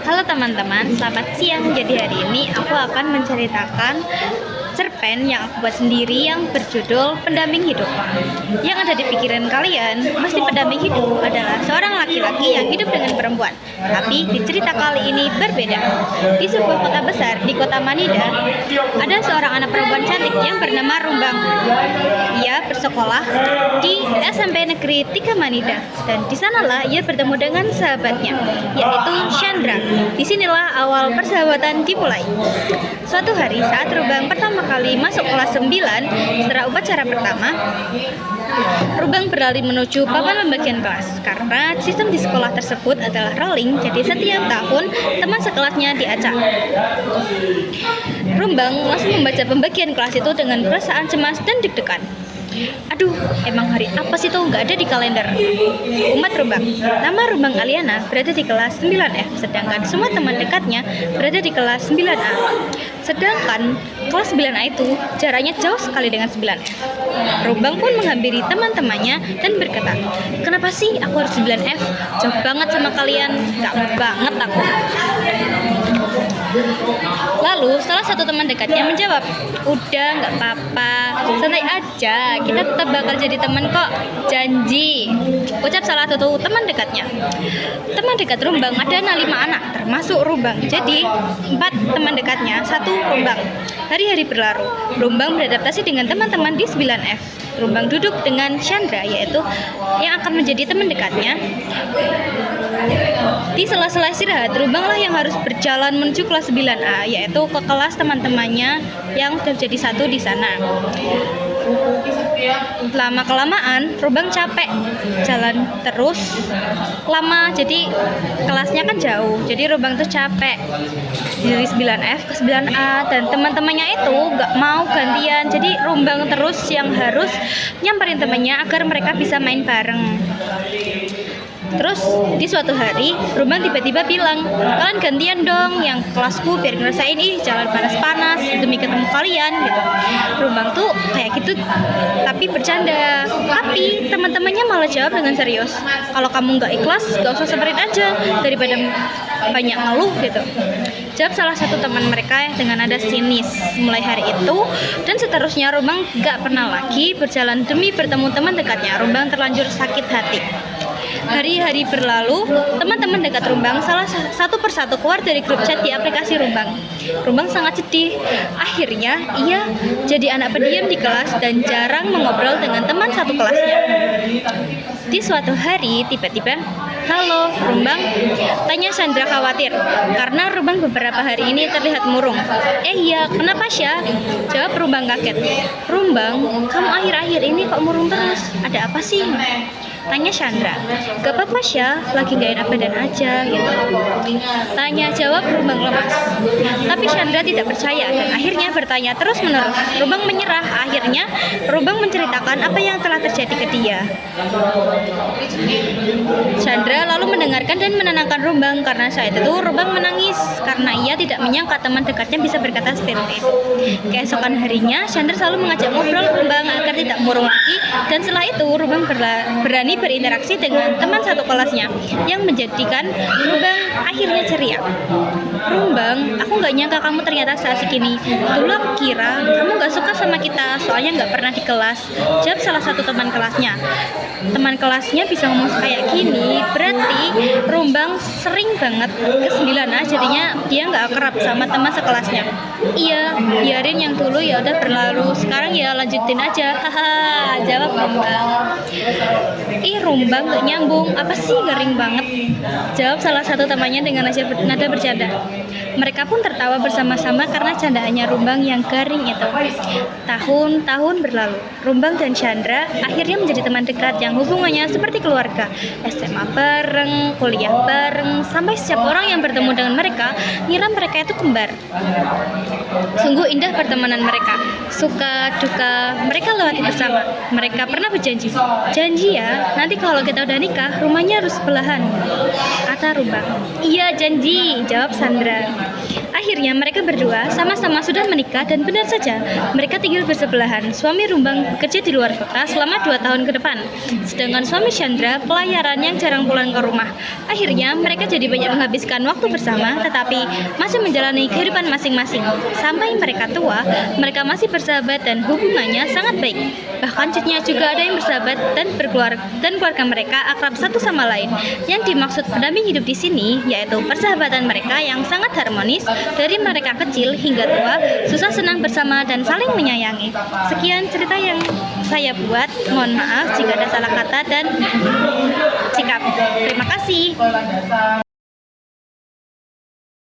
Halo teman-teman, selamat siang. Jadi hari ini aku akan menceritakan cerpen yang aku buat sendiri yang berjudul Pendamping Hidup. Yang ada di pikiran kalian, pasti pendamping hidup adalah seorang laki-laki yang hidup dengan perempuan. Tapi di cerita kali ini berbeda. Di sebuah kota besar, di kota Manida, ada seorang anak perempuan cantik yang bernama Rumbang. Ia bersekolah di SMP Negeri 3 Manida, dan di sanalah ia bertemu dengan sahabatnya, yaitu Chandra. Disinilah awal persahabatan dimulai. Suatu hari saat Rumbang pertama kali masuk kelas 9, setelah upacara pertama, Rumbang berlari menuju papan pembagian kelas. Karena sistem di sekolah tersebut adalah rolling, jadi setiap tahun teman sekelasnya diacak. Rumbang langsung membaca pembagian kelas itu dengan perasaan cemas dan deg-degan. Aduh, emang hari apa sih tuh nggak ada di kalender? Umat Rumbang. Nama Rumbang Aliana berada di kelas 9F, sedangkan semua teman dekatnya berada di kelas 9A. Sedangkan kelas 9A itu jaraknya jauh sekali dengan 9F. Rumbang pun menghampiri teman-temannya dan berkata, "Kenapa sih aku harus 9F? Jauh banget sama kalian, nggak mau banget aku." Lalu salah satu teman dekatnya menjawab, "Udah, nggak apa-apa, santai aja, kita tetap bakal jadi teman kok, janji," ucap salah satu teman dekatnya. Teman dekat Rumbang ada 5 anak, termasuk Rumbang. Jadi 4 teman dekatnya, 1 Rumbang. Hari-hari berlalu, Rumbang beradaptasi dengan teman-teman di 9F. Rumbang duduk dengan Chandra, yaitu yang akan menjadi teman dekatnya. Di sela-sela istirahat, Rumbanglah yang harus berjalan menuju kelas 9A, yaitu ke kelas teman-temannya yang sudah jadi satu di sana. Lama-kelamaan, Rumbang capek jalan terus lama, jadi kelasnya kan jauh. Jadi Rumbang tuh capek dari 9F ke 9A, dan teman-temannya itu gak mau gantian. Jadi Rumbang terus yang harus nyamperin temannya agar mereka bisa main bareng. Terus di suatu hari, Rumbang tiba-tiba bilang, "Kalian gantian dong yang kelasku biar ngerasain jalan panas-panas demi ketemu kalian," gitu. Rumbang tuh kayak gitu tapi bercanda. Tapi teman-temannya malah jawab dengan serius, "Kalau kamu nggak ikhlas, gak usah samperin aja daripada banyak ngeluh," gitu. Jawab salah satu teman mereka dengan nada sinis. Mulai hari itu dan seterusnya, Rumbang gak pernah lagi berjalan demi bertemu teman dekatnya. Rumbang terlanjur sakit hati. Hari-hari berlalu, teman-teman dekat Rumbang salah satu persatu keluar dari grup chat di aplikasi Rumbang. Rumbang sangat sedih. Akhirnya, ia jadi anak pendiam di kelas dan jarang mengobrol dengan teman satu kelasnya. Di suatu hari, tiba-tiba, "Halo, Rumbang?" tanya Chandra khawatir, karena Rumbang beberapa hari ini terlihat murung. Iya, kenapa Syah?" jawab Rumbang kaget. "Rumbang, kamu akhir-akhir ini kok murung terus? Ada apa sih?" tanya Chandra. "Gak apa-apa Syah, lagi gak enak badan aja," gitu. Tanya jawab Rumbang lemas. Tapi Chandra tidak percaya dan akhirnya bertanya terus-menerus. Rumbang menyerah. Akhirnya Rumbang menceritakan apa yang telah terjadi ke dia. Chandra lalu mendengarkan dan menenangkan Rumbang. Karena saat itu Rumbang menangis karena ia tidak menyangka teman dekatnya bisa berkata seperti itu. Keesokan harinya, Chandra selalu mengajak ngobrol Rumbang agar tidak murung lagi, dan setelah itu Rumbang berani berinteraksi dengan teman satu kelasnya yang menjadikan Rumbang akhirnya ceria. "Rumbang, aku gak nyangka kamu ternyata seasik ini. Dulu aku kira kamu gak suka sama kita, soalnya gak pernah di kelas," jawab salah satu teman kelasnya. Teman kelasnya bisa ngomong kayak gini, berarti Rumbang sering banget ke 9A, jadinya dia gak akrab sama teman sekelasnya. "Iya, biarin yang dulu ya udah berlalu, sekarang ya lanjutin aja, haha," jawab Rumbang. "Ih, Rumbang gak nyambung, apa sih garing banget," jawab salah satu temannya dengan nada bercanda. Mereka pun tertawa bersama-sama karena candaannya Rumbang yang garing itu. Tahun-tahun berlalu, Rumbang dan Chandra akhirnya menjadi teman dekat yang hubungannya seperti keluarga. SMA bareng, kuliah bareng, sampai setiap orang yang bertemu dengan mereka ngira mereka itu kembar. Sungguh indah pertemanan mereka. suka duka mereka lewati bersama. Mereka pernah berjanji, janji ya, nanti kalau kita udah nikah, rumahnya harus sebelahan, kata Rubang. Iya janji, jawab Sandra. Akhirnya mereka berdua sama-sama sudah menikah dan benar saja, mereka tinggal bersebelahan. Suami Rumbang bekerja di luar kota selama 2 tahun ke depan, sedangkan suami Chandra pelayaran yang jarang pulang ke rumah. Akhirnya mereka jadi banyak menghabiskan waktu bersama, tetapi masih menjalani kehidupan masing-masing. Sampai mereka tua, mereka masih bersahabat dan hubungannya sangat baik. Bahkan cucunya juga ada yang bersahabat dan keluarga mereka akrab satu sama lain. Yang dimaksud pendamping hidup di sini yaitu persahabatan mereka yang sangat harmonis dari mereka kecil hingga tua, susah senang bersama dan saling menyayangi. Sekian cerita yang saya buat. Mohon maaf jika ada salah kata dan sikap. Terima kasih.